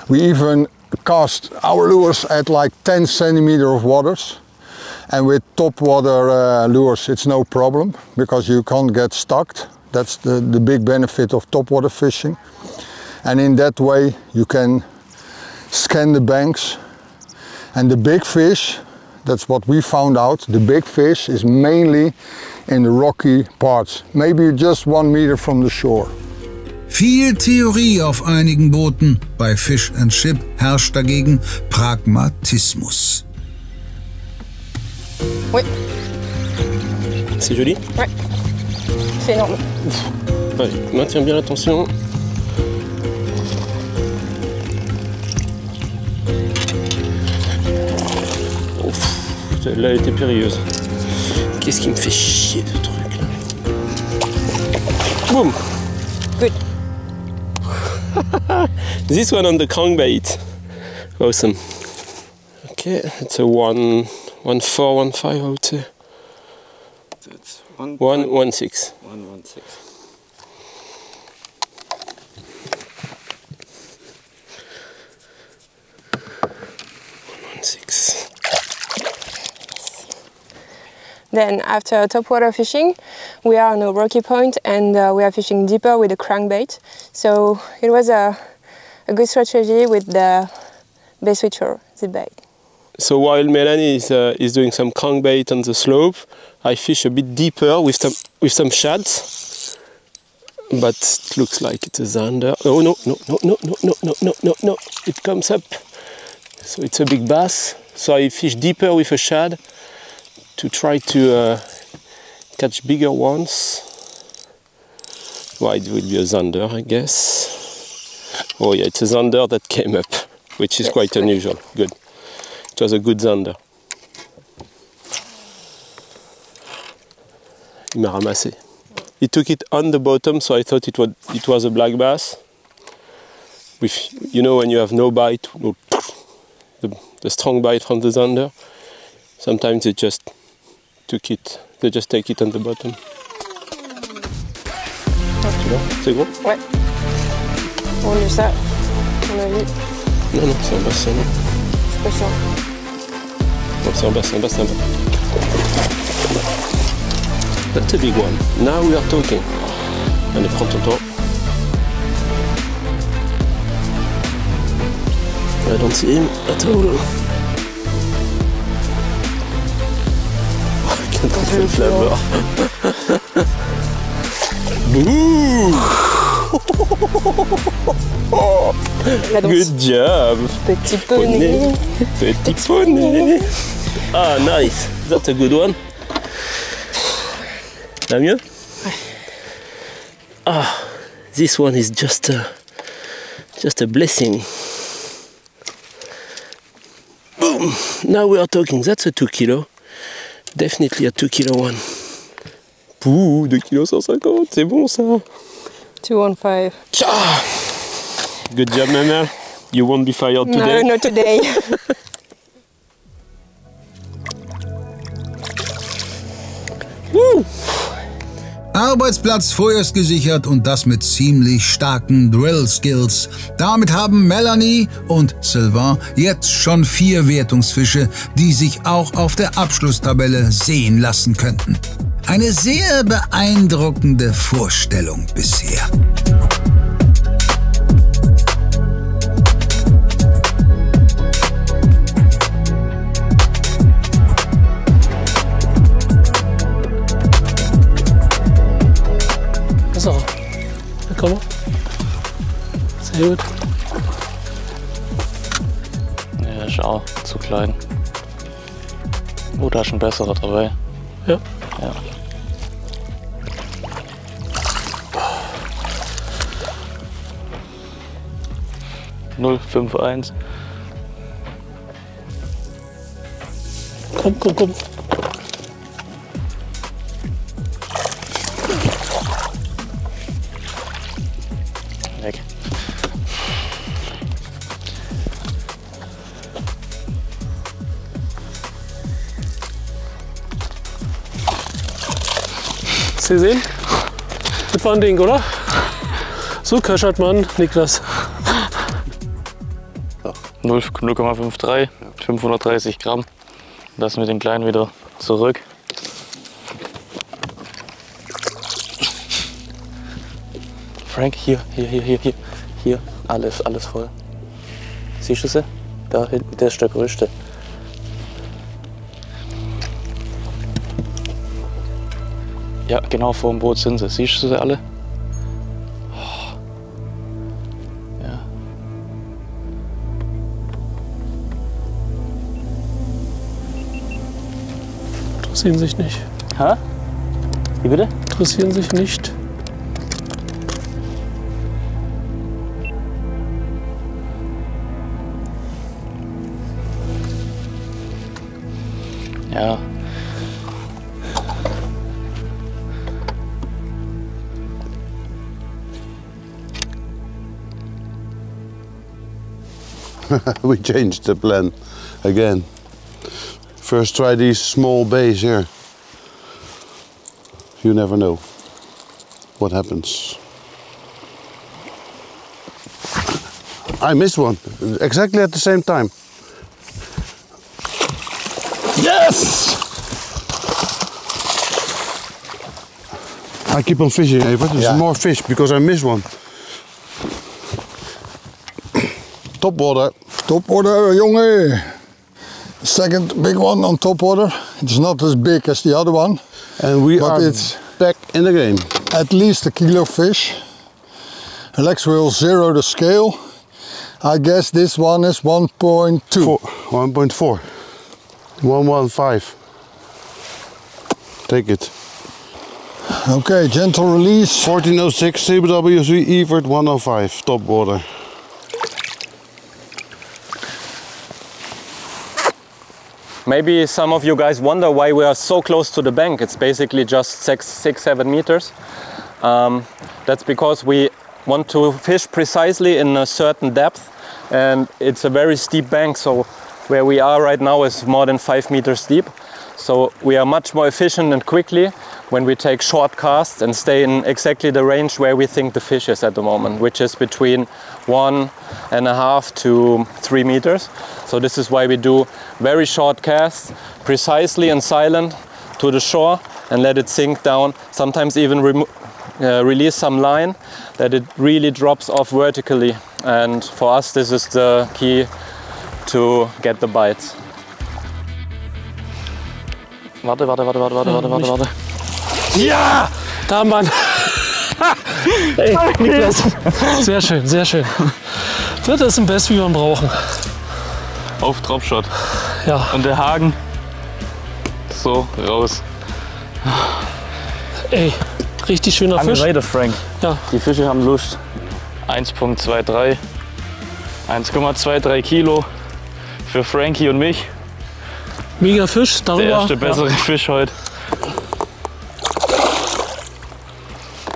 we even cast our lures at like 10 centimeters of waters, and with top water lures it's no problem because you can't get stuck. That's the big benefit of topwater fishing. And in that way you can scan the banks. And the big fish, that's what we found out, the big fish is mainly in the rocky parts, maybe just 1 meter from the shore.
Viel Theorie auf einigen Booten, bei Fish and Chip herrscht dagegen Pragmatismus.
Oui.
C'est joli?
Ouais. C'est énorme.
Ouais, maintiens bien la tension. Là, elle était périlleuse. Qu'est-ce qui me fait chier ce truc là? Boom!
Good.
This one on the crankbait. Awesome. Okay, it's a 1.4, 1.5 I would say.
That's
1.16.
1.16.
1.16.
Then after topwater fishing, we are on a rocky point and we are fishing deeper with a crankbait. So it was a good strategy with the bait switcher, the bait.
So while Melanie is doing some crankbait on the slope, I fish a bit deeper with some shads. But it looks like it's a zander. Oh no, no, no, no, no, no, no, no, no, no. It comes up. So it's a big bass. So I fish deeper with a shad to try to catch bigger ones. Well, it will be a zander, I guess. Oh yeah, it's a zander that came up, which is quite unusual. Good. It was a good zander. Il m'a ramassé. He took it on the bottom, so I thought it was a black bass. With, you know, when you have no bite, no, the strong bite from the zander, sometimes they just take it on the bottom. Tu vois, c'est gros?
Ouais. On dit ça, on a vu.
Non, non, c'est un bassin.
C'est pas ça.
Non, c'est un bassin. That's a big one. Now we are talking. Allez, prends ton temps. I don't see him at all. Quel flavor. Bouh! Good job.
Petit poney.
Petit poney. Ah, nice. That's a good one. Là mieux?
Ouais.
Ah, this one is just a blessing. Boom! Now we are talking. That's a 2 kilo. Definitely a 2 kilo one. Pouh, 2 kg 150, c'est bon ça.
215.
Tcha! Good job, Mama. You won't be fired today.
No, not today.
Woo!
Arbeitsplatz vorerst gesichert und das mit ziemlich starken Drill-Skills. Damit haben Melanie und Sylvain jetzt schon 4 Wertungsfische, die sich auch auf der Abschlusstabelle sehen lassen könnten. Eine sehr beeindruckende Vorstellung bisher.
So, da kommen wir. Sehr gut.
Ja, ist auch zu klein. Oh, da ist ein besserer dabei.
Ja.
Ja. Null, 5-1.
Komm.
Weg.
Hast du gesehen? Das war ein Ding, oder? So köchert man, Niklas.
0,53, 530 Gramm. Lassen wir den Kleinen wieder zurück. Frank, hier. Hier, alles voll. Siehst du sie? Da hinten, der ist der größte. Ja, genau vor dem Boot sind sie. Siehst du sie alle? Ja.
Interessieren sich nicht.
Hä? Wie bitte?
Interessieren sich nicht.
Ja.
We changed the plan again. First try these small bays here. You never know what happens. I missed one, exactly at the same time. Yes! I keep on fishing, Evert. There's more fish because I missed one. Top water.
Top water, jongen. Second big one on top water. It's not as big as the other one.
And we are back in the game.
At least a kilo fish. Lex will zero the scale. I guess this one is 1.2.
1.4. 115. Take it.
Okay, gentle release.
1406 CBWC Evert 105, top water.
Maybe some of you guys wonder why we are so close to the bank. It's basically just 6-7 meters. That's because we want to fish precisely in a certain depth, and it's a very steep bank, so where we are right now is more than 5 meters deep. So we are much more efficient and quickly when we take short casts and stay in exactly the range where we think the fish is at the moment, which is between 1.5 to 3 meters. So this is why we do very short casts, precisely and silent to the shore, and let it sink down. Sometimes even release some line that it really drops off vertically. And for us this is the key to get the bites.
Warte.
Ja! Da, Mann! Ey, Niklas. Sehr schön, sehr schön. Das ist ein Best, wie wir ihn brauchen.
Auf Dropshot.
Ja.
Und der Haken. So, raus.
Ey, richtig schöner Fisch.
Weiter, Frank.
Ja.
Die Fische haben Lust. 1,23. 1,23 Kilo für Frankie und mich.
Mega Fisch, darüber.
Der erste bessere Fisch heute.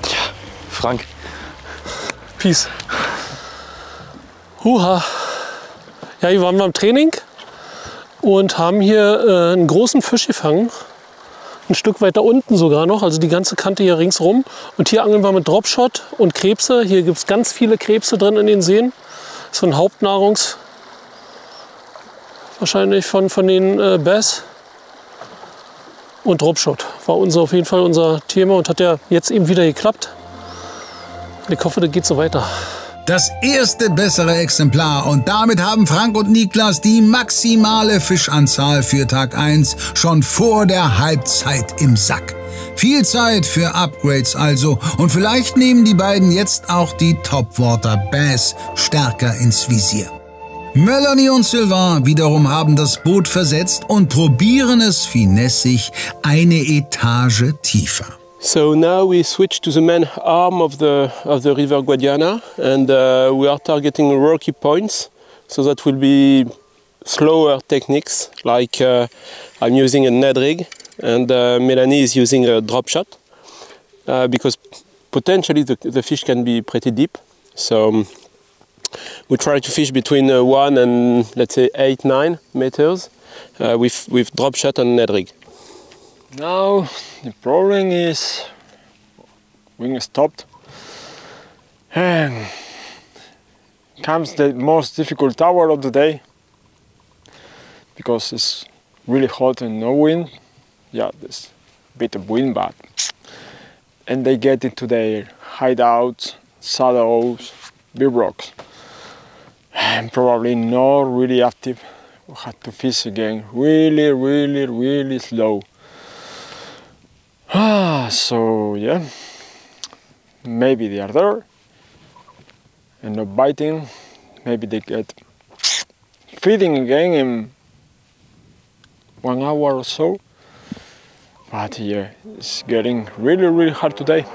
Ja, Frank.
Peace. Huha. Ja, hier waren wir im Training und haben hier einen großen Fisch gefangen. Ein Stück weiter unten sogar noch, also die ganze Kante hier ringsrum. Und hier angeln wir mit Dropshot und Krebse. Hier gibt es ganz viele Krebse drin in den Seen. So ein Hauptnahrungs... wahrscheinlich von den Bass. Und Dropshot war auf jeden Fall unser Thema und hat ja jetzt eben wieder geklappt. Ich hoffe, das geht so weiter.
Das erste bessere Exemplar und damit haben Frank und Niklas die maximale Fischanzahl für Tag 1 schon vor der Halbzeit im Sack. Viel Zeit für Upgrades also und vielleicht nehmen die beiden jetzt auch die Topwater Bass stärker ins Visier. Melanie und Sylvain wiederum haben das Boot versetzt und probieren es finessig eine Etage tiefer.
So now we switch to the main arm of the River Guadiana, and we are targeting rocky points, so that will be slower techniques, like I'm using a Ned rig and Melanie is using a drop shot, because potentially the fish can be pretty deep. So we try to fish between 1 and let's say 8-9 meters with drop shot and Ned rig.
Now the problem is we stopped and comes the most difficult hour of the day because it's really hot and no wind. Yeah, there's a bit of wind, but and they get into their hideout shadows, big rocks. I'm probably not really active. I had to fish again really slow. So yeah, maybe they are there and not biting. Maybe they get feeding again in 1 hour or so. But yeah, it's getting really hard today.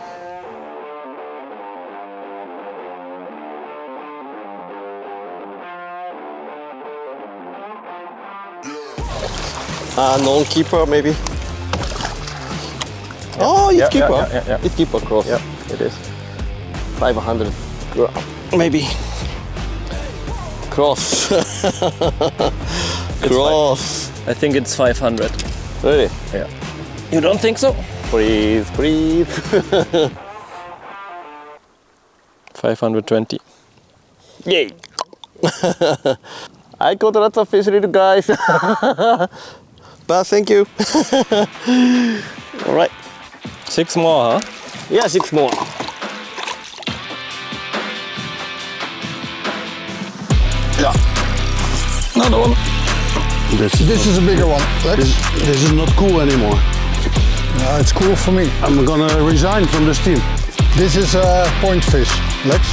Non-keeper maybe.
Yeah.
Oh, it's keeper.
Yeah.
It's keeper cross.
Yeah, it is.
500 maybe. Cross. Cross.
I think it's 500.
Really?
Yeah. You don't think so?
Breathe.
520.
Yay! I got lots of fish, little guys. But thank you. All right.
6 more, huh?
Yeah, 6 more.
Yeah. Another one. This is a bigger one, Lex.
This is not cool anymore.
No, it's cool for me.
I'm gonna resign from this team.
This is a point fish, Lex.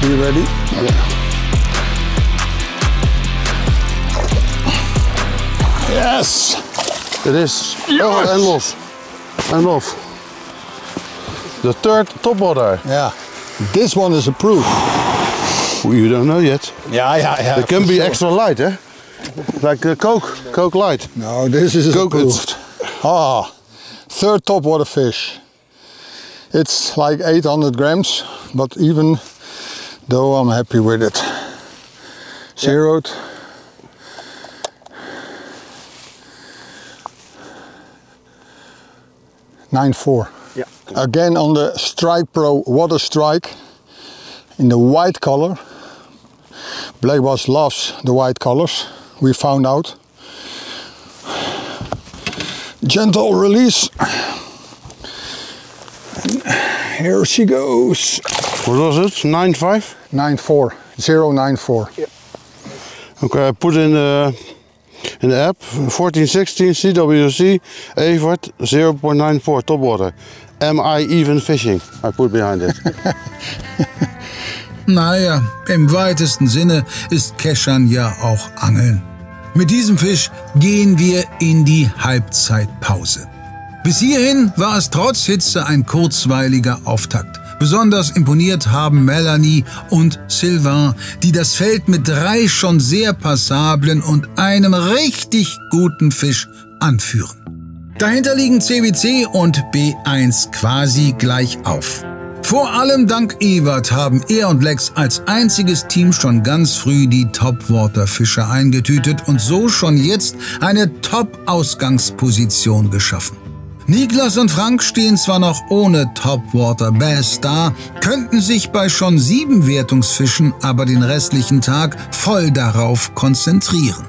You ready?
Yeah.
Yes!
It is.
Yes!
Oh, and lost. And off. The third topwater.
Yeah. This one is approved.
You don't know yet.
Yeah.
It can be sure. Extra light, eh? Like Coke Light.
No, this is
Coke
approved. Third topwater fish. It's like 800 grams, but even though I'm happy with it. Zeroed. Yeah. $9.4.
Yeah.
Again on the Strike Pro Water Strike in the white color. Black Bass loves the white colors, we found out. Gentle release. And here she goes.
What was it? 9.5?
9.4. 0.94.
Yeah.
Okay, I put in the app 1416 CWC Evert 0.94 topwater. Am I even fishing? I put behind it.
Naja, im weitesten Sinne ist Keschern ja auch Angeln. Mit diesem Fisch gehen wir in die Halbzeitpause. Bis hierhin war es trotz Hitze ein kurzweiliger Auftakt. Besonders imponiert haben Melanie und Sylvain, die das Feld mit 3 schon sehr passablen und einem richtig guten Fisch anführen. Dahinter liegen CBC und B1 quasi gleich auf. Vor allem dank Evert haben er und Lex als einziges Team schon ganz früh die Topwater-Fische eingetütet und so schon jetzt eine Top-Ausgangsposition geschaffen. Niklas und Frank stehen zwar noch ohne Topwater Bass da, könnten sich bei schon 7 Wertungsfischen aber den restlichen Tag voll darauf konzentrieren.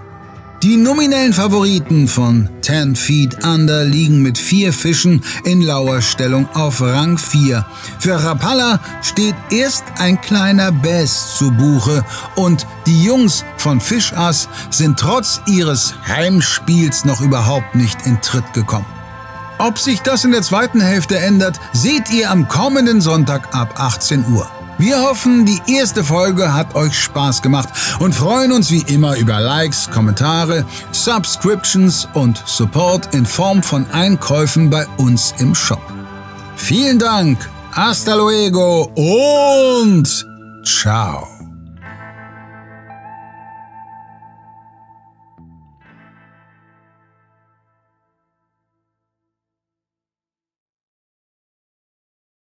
Die nominellen Favoriten von 10 Feet Under liegen mit 4 Fischen in Lauerstellung auf Rang 4. Für Rapala steht erst ein kleiner Bass zu Buche und die Jungs von Fischass sind trotz ihres Heimspiels noch überhaupt nicht in Tritt gekommen. Ob sich das in der zweiten Hälfte ändert, seht ihr am kommenden Sonntag ab 18 Uhr. Wir hoffen, die erste Folge hat euch Spaß gemacht und freuen uns wie immer über Likes, Kommentare, Subscriptions und Support in Form von Einkäufen bei uns im Shop. Vielen Dank, hasta luego und ciao.